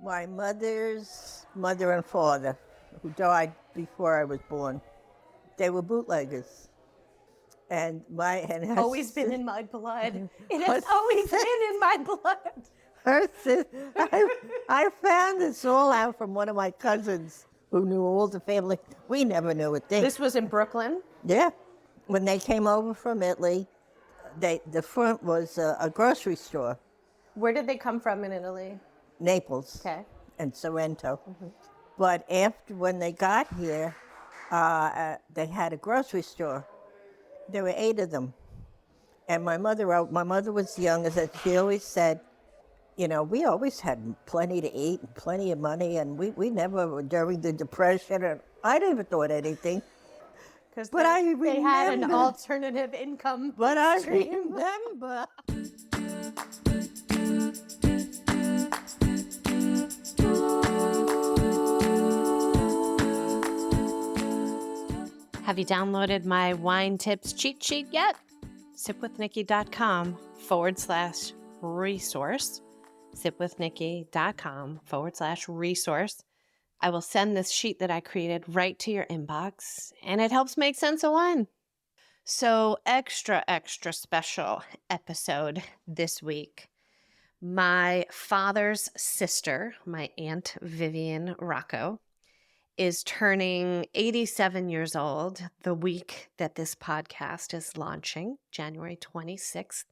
My mother's mother and father, who died before I was born, they were bootleggers. And her always been in my blood. It has always been in my blood. I found this all out from one of my cousins who knew all the family. We never knew a thing. This was in Brooklyn? Yeah. When they came over from Italy, the front was a grocery store. Where did they come from in Italy? Naples. Okay. And Sorrento. Mm-hmm. But when they got here, they had a grocery store. There were 8 of them. And my mother was young, and she always said, we always had plenty to eat and plenty of money, and we never, during the Depression, and I never thought anything. Because they had an alternative income stream. I remember. Have you downloaded my wine tips cheat sheet yet? sipwithnikki.com/resource. sipwithnikki.com/resource. I will send this sheet that I created right to your inbox, and it helps make sense of wine. So extra special episode this week. My father's sister, my Aunt Vivian Rocco, is turning 87 years old the week that this podcast is launching, January 26th.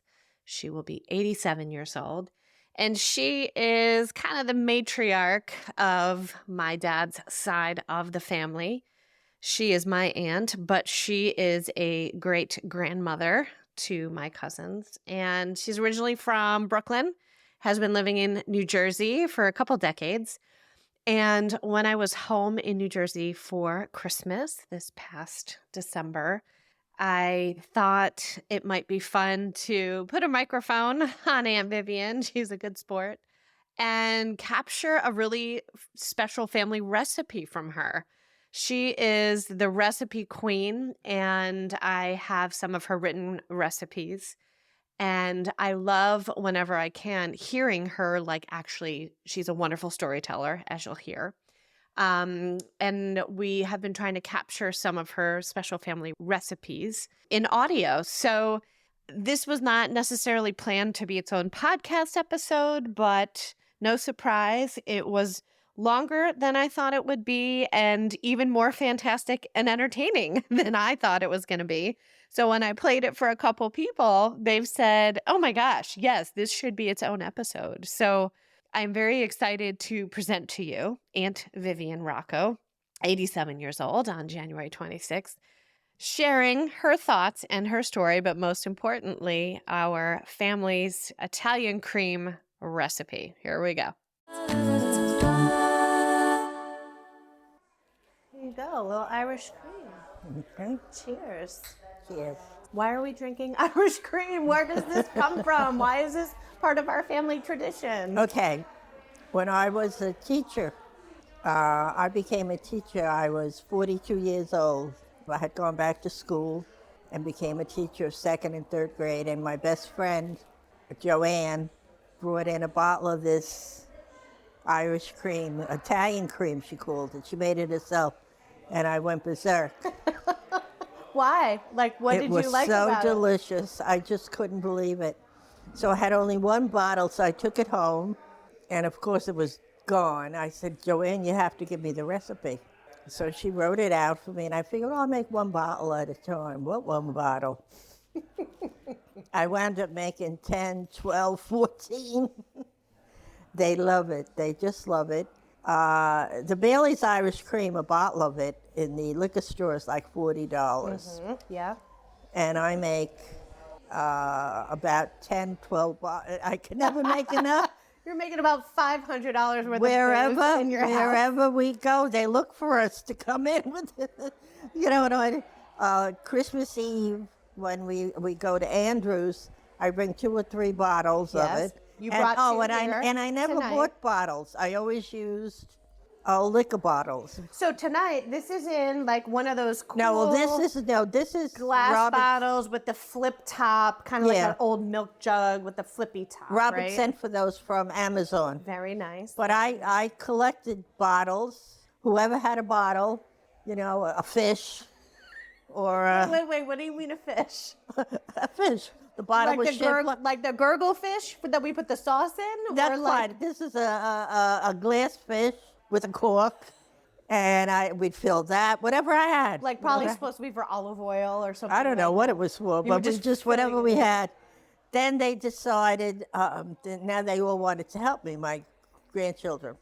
She will be 87 years old. And she is kind of the matriarch of my dad's side of the family. She is my aunt, but she is a great-grandmother to my cousins. And she's originally from Brooklyn, has been living in New Jersey for a couple decades. And when I was home in New Jersey for Christmas this past December, I thought it might be fun to put a microphone on Aunt Vivian, she's a good sport, and capture a really special family recipe from her. She is the recipe queen, and I have some of her written recipes. And I love, whenever I can, hearing her, actually, she's a wonderful storyteller, as you'll hear. And we have been trying to capture some of her special family recipes in audio. So this was not necessarily planned to be its own podcast episode, but no surprise, it was longer than I thought it would be, and even more fantastic and entertaining than I thought it was going to be. So when I played it for a couple people, they've said, oh my gosh, yes, this should be its own episode. So I'm very excited to present to you Aunt Vivian Rocco, 87 years old on January 26th, sharing her thoughts and her story, but most importantly, our family's Italian cream recipe. Here we go. Here you go, a little Irish cream. Okay. Cheers. Cheers. Why are we drinking Irish cream? Where does this come from? Why is this part of our family tradition? Okay. When I was a teacher, I became a teacher. I was 42 years old. I had gone back to school and became a teacher of 2nd and 3rd grade. And my best friend, Joanne, brought in a bottle of this Irish cream, Italian cream, she called it. She made it herself. And I went berserk. Why? What did you like about it? It was so delicious. I just couldn't believe it. So I had only one bottle, so I took it home. And of course, it was gone. I said, Joanne, you have to give me the recipe. So she wrote it out for me, and I figured, I'll make one bottle at a time. What one bottle? I wound up making 10, 12, 14. They love it. They just love it. The Bailey's Irish Cream, a bottle of it, in the liquor store is like $40. Mm-hmm. Yeah. And I make about 10, 12 bottles. I can never make enough. You're making about $500 worth of booze in your house. Wherever we go, they look for us to come in with it. Christmas Eve, when we go to Andrew's, I bring 2 or 3 bottles of it. You brought 2 and I never tonight. bought bottles. I always used liquor bottles. So tonight, this is in like one of those cool No, well, this is glass Robert. bottles with the flip top, kind of like Yeah. an old milk jug with the flippy top, Robert right? sent for those from Amazon. Very nice. But I collected bottles. Whoever had a bottle, a fish or Wait, what do you mean a fish? a fish. The bottle was shaped Like the gurgle fish that we put the sauce in? That's or like, fine. This is a glass fish with a cork, and we'd fill that, whatever I had. like probably supposed to be for olive oil or something. I don't know like what that. it was for, You were but we just filling whatever it we in. had. Then they decided, now they all wanted to help me, my grandchildren,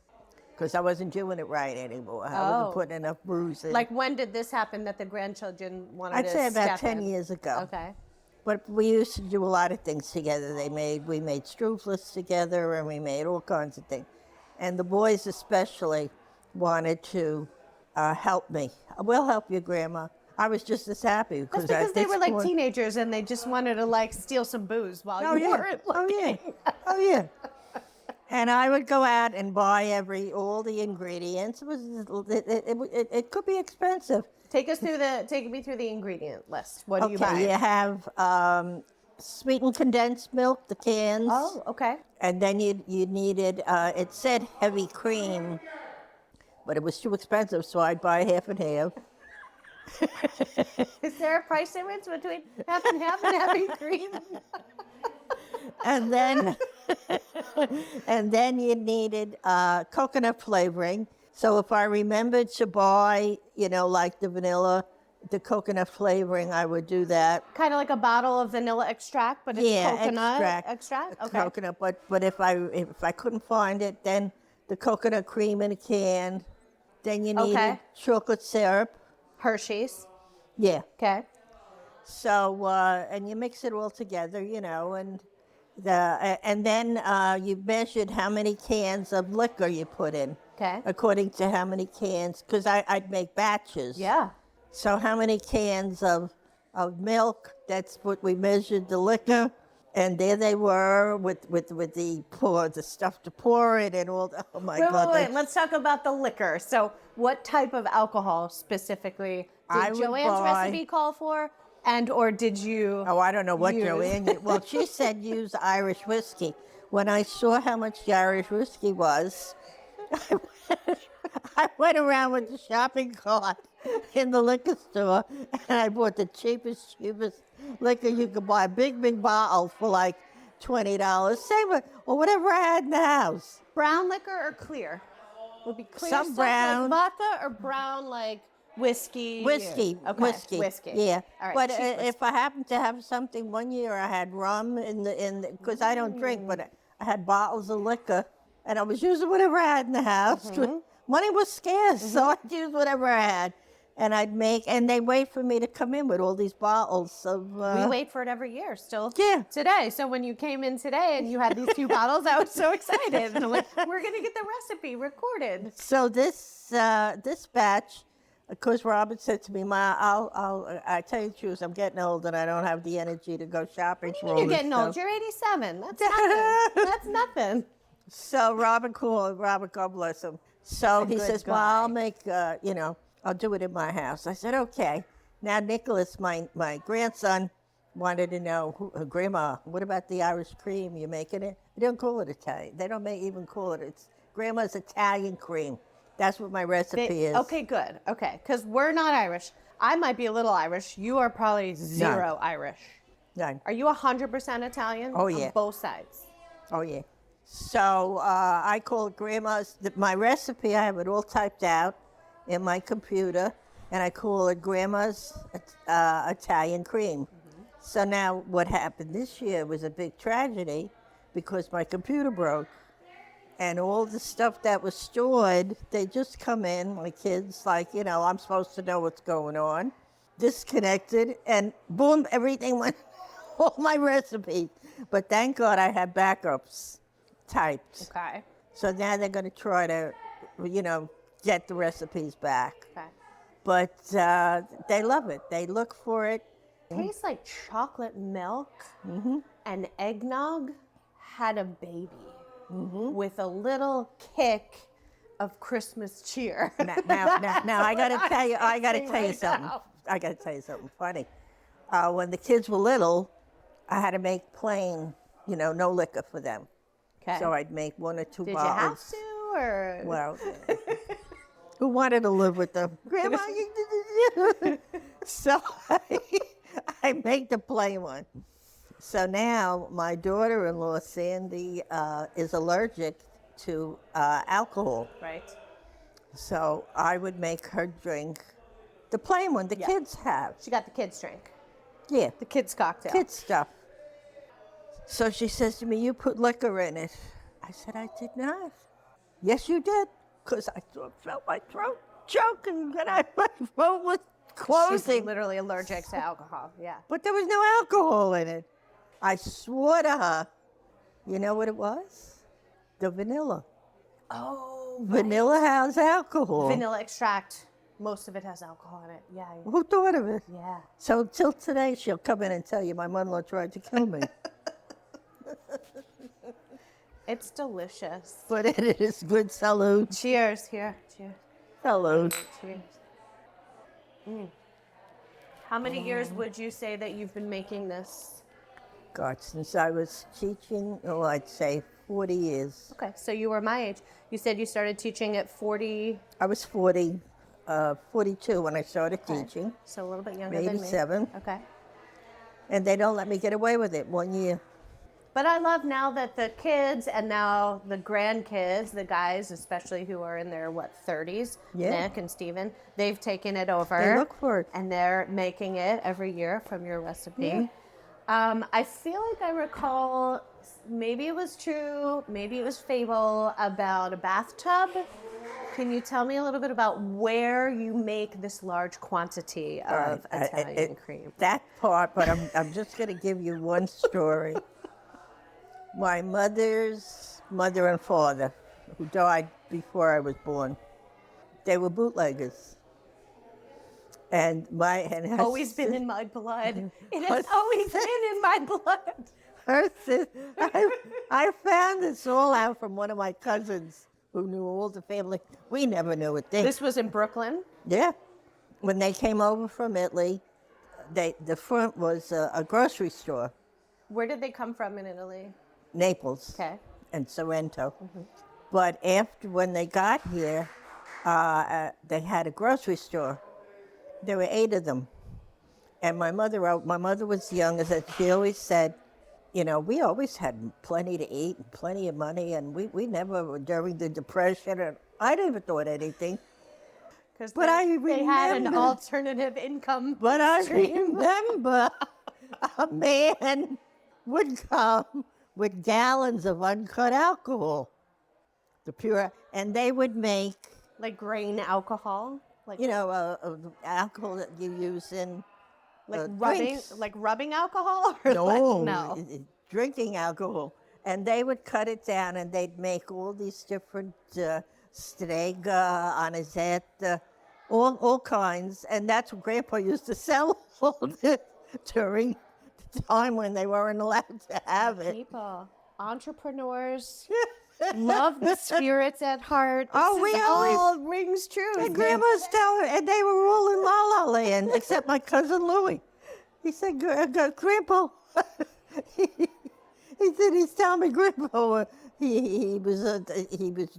because I wasn't doing it right anymore. I wasn't putting enough booze in. Like when did this happen that the grandchildren wanted I'd to say about step 10 in? years ago. Okay. But we used to do a lot of things together. We made strudels together, and we made all kinds of things. And the boys especially wanted to help me. We'll help you, Grandma. I was just as happy That's because they were like teenagers and they just wanted to like steal some booze while you weren't looking. Oh yeah. And I would go out and buy all the ingredients. It could be expensive. Take me through the ingredient list. What do you buy? Okay, you have sweetened condensed milk, the cans. Oh, okay. And then you needed, it said heavy cream, but it was too expensive, so I'd buy half and half. Is there a price difference between half and heavy cream? And then, and then you needed coconut flavoring. So if I remembered to buy, like the vanilla, the coconut flavoring, I would do that. Kind of like a bottle of vanilla extract, but it's coconut extract. Okay. Coconut, but if I couldn't find it, then the coconut cream in a can. Then you needed chocolate syrup. Hershey's. Yeah. Okay. So and you mix it all together, and then you measured how many cans of liquor you put in. Okay. According to how many cans, because I'd make batches. Yeah. So how many cans of milk? That's what we measured the liquor, and there they were with the stuff to pour it and all. Oh my God! Wait. Let's talk about the liquor. So, what type of alcohol specifically did Joanne's recipe call for, or did you? Oh, I don't know what Joanne. Well, she said use Irish whiskey. When I saw how much the Irish whiskey was, I went around with the shopping cart in the liquor store, and I bought the cheapest liquor you could buy. A big bottle for like $20. Same or whatever I had in the house. Brown liquor or clear? Would be clear Some stuff brown. like vodka or brown like whiskey. Whiskey. Yeah. All right, But cheap whiskey. if I happened to have something one year, I had rum because I don't drink, but I had bottles of liquor, and I was using whatever I had in the house. Money was scarce, so I'd use whatever I had. And and they wait for me to come in with all these bottles of. We wait for it every year still. Yeah. Today. So when you came in today and you had these two bottles, I was so excited. And I'm like, we're going to get the recipe recorded. So this batch, of course, Robert said to me, "Ma, I tell you the truth, I'm getting old and I don't have the energy to go shopping for all You're this getting stuff." old. You're 87. That's nothing. That's nothing. So Robert, God bless him. So he says, "Well, I'll make, I'll do it in my house." I said, "Okay." Now Nicholas, my grandson, wanted to know, Grandma, what about the Irish cream? You making it? They don't call it Italian. They don't even call it. It's Grandma's Italian cream. That's what my recipe is. Okay, good. Okay, because we're not Irish. I might be a little Irish. You are probably zero Irish. None. Are you 100% Italian? Oh, yeah. On both sides. Oh, yeah. So I call it Grandma's. My recipe, I have it all typed out in my computer, and I call it Grandma's Italian cream. So now what happened this year was a big tragedy because my computer broke, and all the stuff that was stored, they just come in, my kids, like, I'm supposed to know what's going on, disconnected, and boom, everything went, all my recipes. But thank God I have backups typed. Okay. So now they're going to try to, get the recipes back. Okay. But they love it. They look for it. Tastes like chocolate milk and eggnog had a baby with a little kick of Christmas cheer. Now, I got to tell you, I got to tell you right something. now. I got to tell you something funny. When the kids were little, I had to make plain, no liquor for them. Okay. So I'd make 1 or 2 Did bottles. you have to, or? Well, who wanted to live with them? Grandma, so I make the plain one. So now my daughter-in-law, Sandy, is allergic to alcohol. Right. So I would make her drink the plain one the kids have. She got the kids' drink. Yeah, The kids' cocktail. kid stuff. So she says to me, you put liquor in it. I said, I did not. Yes, you did. Because I felt my throat choking and my throat was She's closing. literally allergic to alcohol. Yeah. But there was no alcohol in it. I swore to her. You know what it was? The vanilla. Oh. Vanilla has alcohol. Vanilla extract. Most of it has alcohol in it. Yeah. Who thought of it? Yeah. So till today, she'll come in and tell you my mother-in-law tried to kill me. It's delicious. But it is good. Salute. Cheers. Here. Cheers. Salute. Cheers. How many years would you say that you've been making this? God, since I was teaching, I'd say 40 years. Okay, so you were my age. You said you started teaching at 40. I was 42 when I started teaching. So a little bit younger Maybe than me. 7. Okay. And they don't let me get away with it 1 year. But I love now that the kids and now the grandkids, the guys, especially who are in their, 30s, Yeah. Nick and Steven, they've taken it over. They look for it. And they're making it every year from your recipe. Yeah. I feel like I recall, maybe it was true, maybe it was fable, about a bathtub. Can you tell me a little bit about where you make this large quantity of Italian cream? That part, but I'm just going to give you one story. My mother's mother and father, who died before I was born, they were bootleggers. And Always been in my blood. It has always been in my blood. I found this all out from one of my cousins who knew all the family. We never knew a thing. This was in Brooklyn? Yeah. When they came over from Italy, the front was a grocery store, Where did they come from in Italy? Naples Okay. and Sorrento. But when they got here, they had a grocery store. There were 8 of them. And my mother was young, as she always said, we always had plenty to eat and plenty of money, and we never, during the Depression, and I never thought anything. Because they had an alternative income But I stream. remember a man would come with gallons of uncut alcohol, and they would make, Like grain alcohol? Like alcohol that you use in rubbing alcohol? Or no. Drinking alcohol. And they would cut it down, and they'd make all these different strega, anisette, all kinds. And that's what Grandpa used to sell all this during the time when they weren't allowed to have it. People, entrepreneurs, love the spirits at heart. We all rings true. And Grandma's telling, and they were all in La La Land, except my cousin Louie. He said, Grandpa, he said, he's telling me Grandpa, he was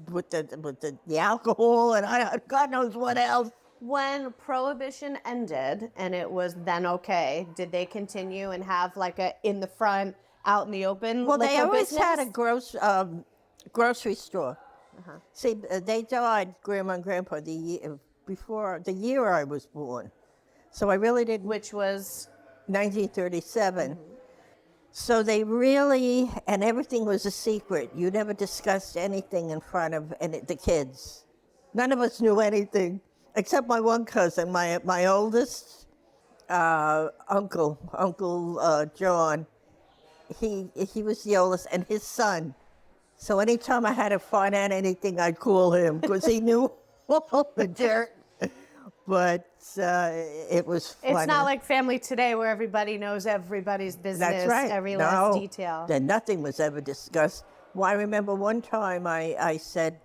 with the alcohol and God knows what else. When Prohibition ended and it was then okay, did they continue and have like a in the front, out in the open? Well, they always business? had a grocery store. See, they died, Grandma and Grandpa, the year I was born. So I really didn't. Which was 1937. So they really, and everything was a secret. You never discussed anything in front of the kids. None of us knew anything, except my one cousin, my oldest Uncle John. He was the oldest, and his son. So anytime I had to find out anything, I'd call him because he knew all the dirt. But it was funny. It's not like Family Today where everybody knows everybody's business, That's right. every last detail. Then nothing was ever discussed. Well, I remember one time I said,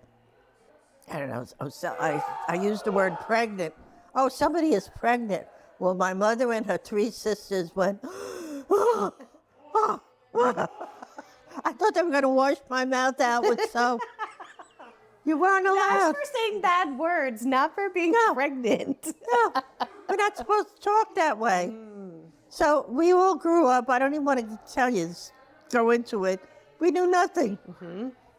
I don't know. So I used the word pregnant. Oh, somebody is pregnant. Well, my mother and her 3 sisters went, oh, oh, oh. I thought they were going to wash my mouth out with soap. You weren't allowed. That's for saying bad words, not for being pregnant. No, we're not supposed to talk that way. So we all grew up. I don't even want to tell you, go into it. We knew nothing.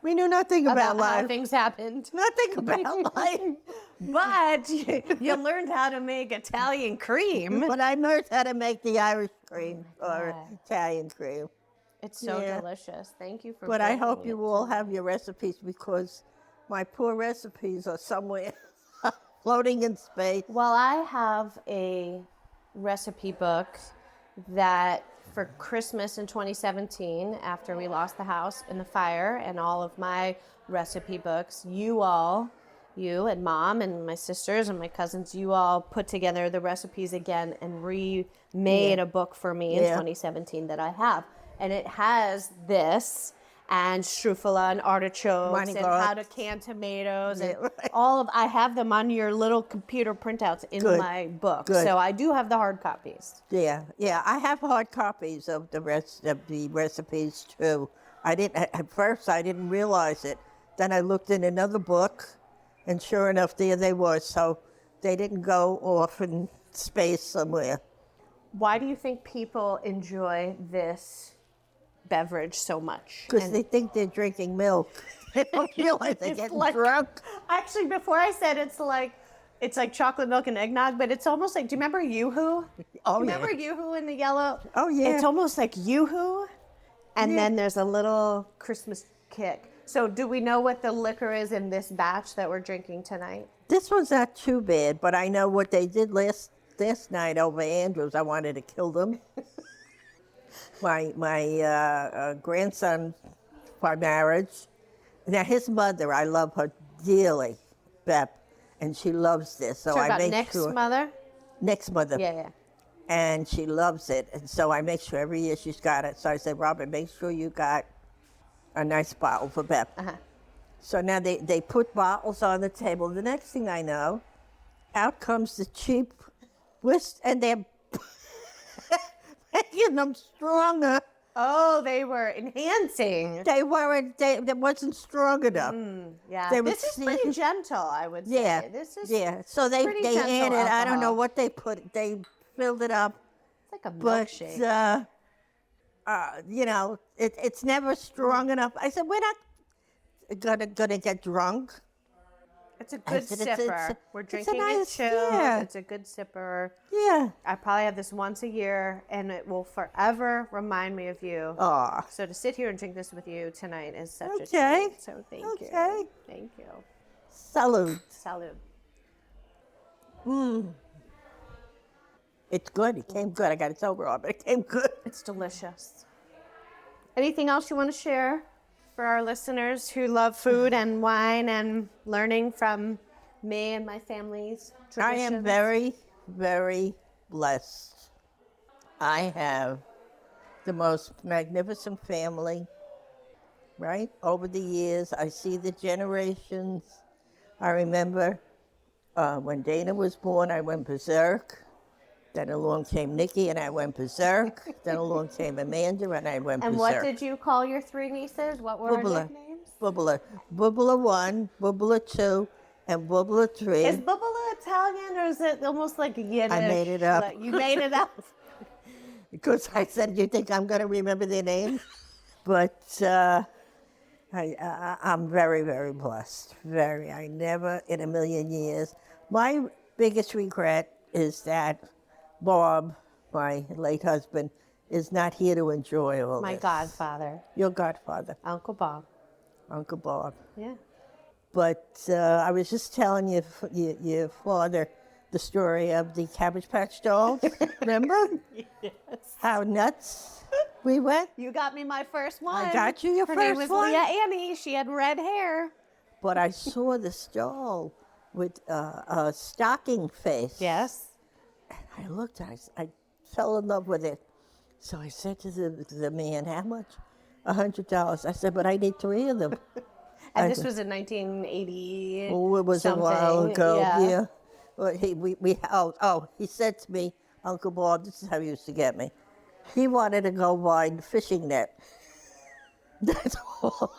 We knew nothing about life. How things happened. Nothing about life. But you learned how to make Italian cream. But I learned how to make the Irish cream or Italian cream. It's so delicious. Thank you for But I bringing hope you it all to me. have your recipes because my poor recipes are somewhere floating in space. Well, I have a recipe book that for Christmas in 2017, after we lost the house in the fire, and all of my recipe books, you and Mom and my sisters and my cousins, you all put together the recipes again and remade a book for me in 2017 that I have. And it has this and strufala and artichokes and how to can tomatoes and all of. I have them on your little computer printouts in my book, so I do have the hard copies. Yeah. I have hard copies of the rest of the recipes too. At first I didn't realize it. Then I looked in another book, and sure enough, there they were. So they didn't go off in space somewhere. Why do you think people enjoy this beverage so much? Because they think they're drinking milk. They don't realize they're getting drunk. Actually, before I said it's like chocolate milk and eggnog, but it's almost like, do you remember Yoo-Hoo? Remember Yoo-Hoo in the yellow? Oh, yeah. It's almost like Yoo-Hoo, and then there's a little Christmas kick. So do we know what the liquor is in this batch that we're drinking tonight? This one's not too bad, but I know what they did last night over Andrews. I wanted to kill them. My grandson, by marriage. Now his mother, I love her dearly, Bep, and she loves this. So I make Nick's sure. mother? Nick's mother. Yeah. And she loves it, and so I make sure every year she's got it. So I said, Robert, make sure you got a nice bottle for Bep. So now they put bottles on the table. The next thing I know, out comes the cheap whisk, and they're making them stronger. Oh, they were enhancing. They weren't. That wasn't strong enough. This is pretty gentle, I would say. Yeah. This is So they pretty gentle added. I don't know alcohol. what they put. They filled it up. It's like a But milkshake. it's never strong enough. I said, we're not gonna get drunk. It's a good sipper. We're drinking it chilled. Yeah. It's a good sipper. Yeah. I probably have this once a year, and it will forever remind me of you. Aw. So to sit here and drink this with you tonight is such a Okay. treat. So thank you. Thank you. Salud. Salud. It's good. It came good. I got it sober on, but it came good. It's delicious. Anything else you want to share for our listeners who love food and wine and learning from me and my family's traditions? I am very, very blessed. I have the most magnificent family, right? Over the years, I see the generations. I remember when Dana was born, I went berserk. Then along came Nikki, and I went berserk. Then along came Amanda, and I went And berserk. what did you call your 3 nieces? What were their Bubala. nicknames? Bubala. Bubala 1, Bubala 2, and Bubala 3. Is Bubala Italian, or is it almost like Yiddish? I made it up. Like, you made it up? Because I said, you think I'm going to remember their names? But I'm very, very blessed. Very. I never in a million years. My biggest regret is that Bob, my late husband, is not here to enjoy all My this. godfather, Your godfather, Uncle Bob. Uncle Bob. Yeah. But I was just telling your father the story of the Cabbage Patch Dolls. Remember? Yes. How nuts we went? You got me my first one. I got you your Her first name was one. Leah Annie. She had red hair. But I saw this doll with a stocking face. Yes. I looked, I fell in love with it. So I said to the man, how much? $100. I said, but I need 3 of them. And this was in 1980. Oh, it was something. a while ago. Yeah. Well, he said to me, Uncle Bob, this is how he used to get me. He wanted to go buy the fishing net. That's all.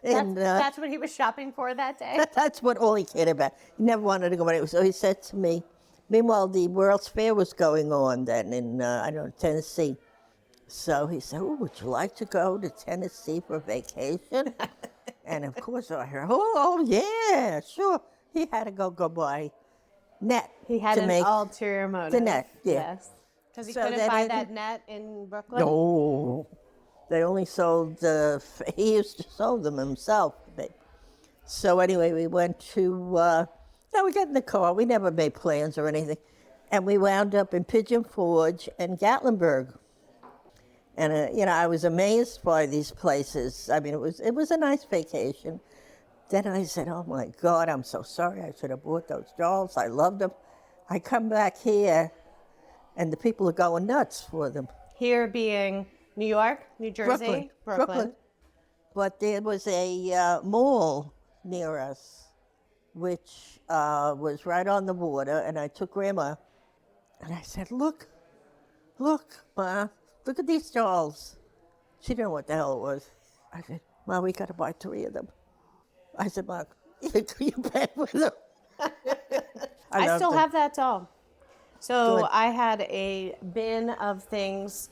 And That's what he was shopping for that day? that's what all he cared about. He never wanted to go anywhere. So he said to me, meanwhile, the World's Fair was going on then in, Tennessee. So he said, oh, would you like to go to Tennessee for vacation? And of course I heard, oh, yeah, sure. He had to go buy net. He had an ulterior motive. The net, yeah. Yes. Because he couldn't buy that net in Brooklyn? No. They only sold, he used to sell them himself. So anyway, we went to, we got in the car. We never made plans or anything. And we wound up in Pigeon Forge and Gatlinburg. And, I was amazed by these places. I mean, it was a nice vacation. Then I said, oh, my God, I'm so sorry. I should have bought those dolls. I loved them. I come back here, and the people are going nuts for them. Here being New York, New Jersey, Brooklyn. But there was a mall near us, which was right on the water, and I took Grandma, and I said, look, Ma, look at these dolls. She didn't know what the hell it was. I said, Ma, we got to buy 3 of them. I said, Ma, you bet with them. I still have that doll. So Good. I had a bin of things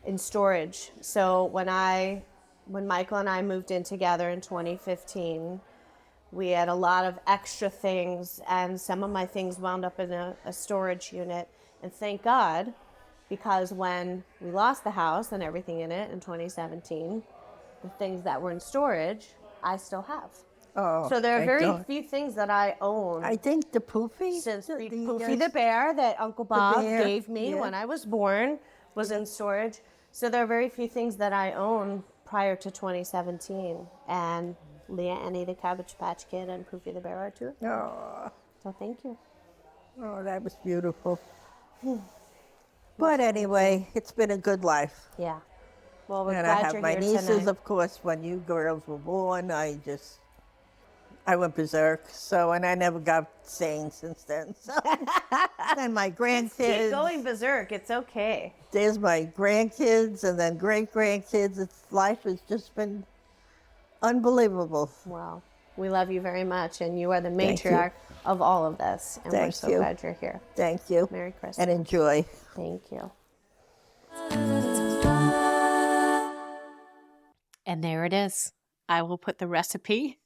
in storage. So when Michael and I moved in together in 2015, we had a lot of extra things, and some of my things wound up in a storage unit. And thank God, because when we lost the house and everything in it in 2017, the things that were in storage, I still have. Oh, so there are very God. few things that I own. I think the Poofy. Since Poofy the bear that Uncle Bob gave me when I was born was in storage. So there are very few things that I own prior to 2017. And Leah Annie the Cabbage Patch Kid and Poofy the bear are too. Oh. So thank you. Oh, that was beautiful. But anyway, it's been a good life. Yeah. Well, we're and glad I have you're my here nieces, tonight. of course. When you girls were born, I went berserk. So, and I never got sane since then. So, and my grandkids. Keep going berserk. It's okay. There's my grandkids and then great-grandkids. Life has just been unbelievable. Well, we love you very much, and you are the matriarch of all of this. And we're so glad you're here. Thank you. Merry Christmas. And enjoy. Thank you. And there it is. I will put the recipe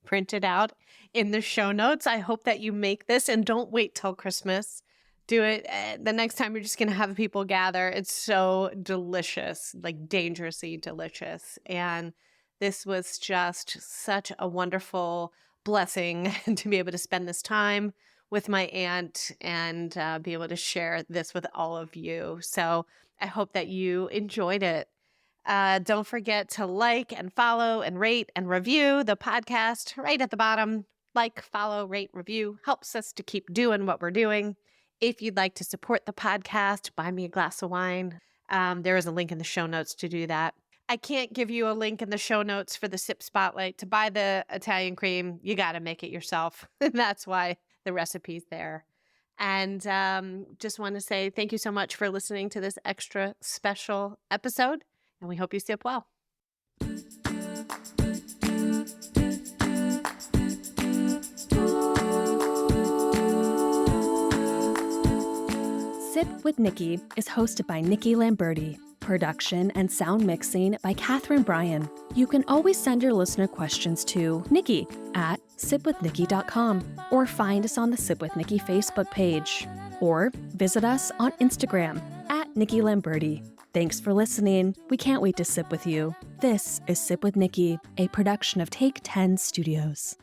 printed out in the show notes. I hope that you make this, and don't wait till Christmas. Do it the next time you're just going to have people gather. It's so delicious, like dangerously delicious. And this was just such a wonderful blessing to be able to spend this time with my aunt and be able to share this with all of you. So I hope that you enjoyed it. Don't forget to like and follow and rate and review the podcast right at the bottom. Like, follow, rate, review helps us to keep doing what we're doing. If you'd like to support the podcast, buy me a glass of wine. There is a link in the show notes to do that. I can't give you a link in the show notes for the Sip Spotlight. To buy the Italian cream, you got to make it yourself. That's why the recipe's there. And just want to say thank you so much for listening to this extra special episode. And we hope you sip well. Sip with Nikki is hosted by Nikki Lamberti. Production and sound mixing by Catherine Bryan. You can always send your listener questions to Nikki at sipwithnikki.com or find us on the Sip with Nikki Facebook page or visit us on Instagram at Nikki Lamberti. Thanks for listening. We can't wait to sip with you. This is Sip with Nikki, a production of Take 10 Studios.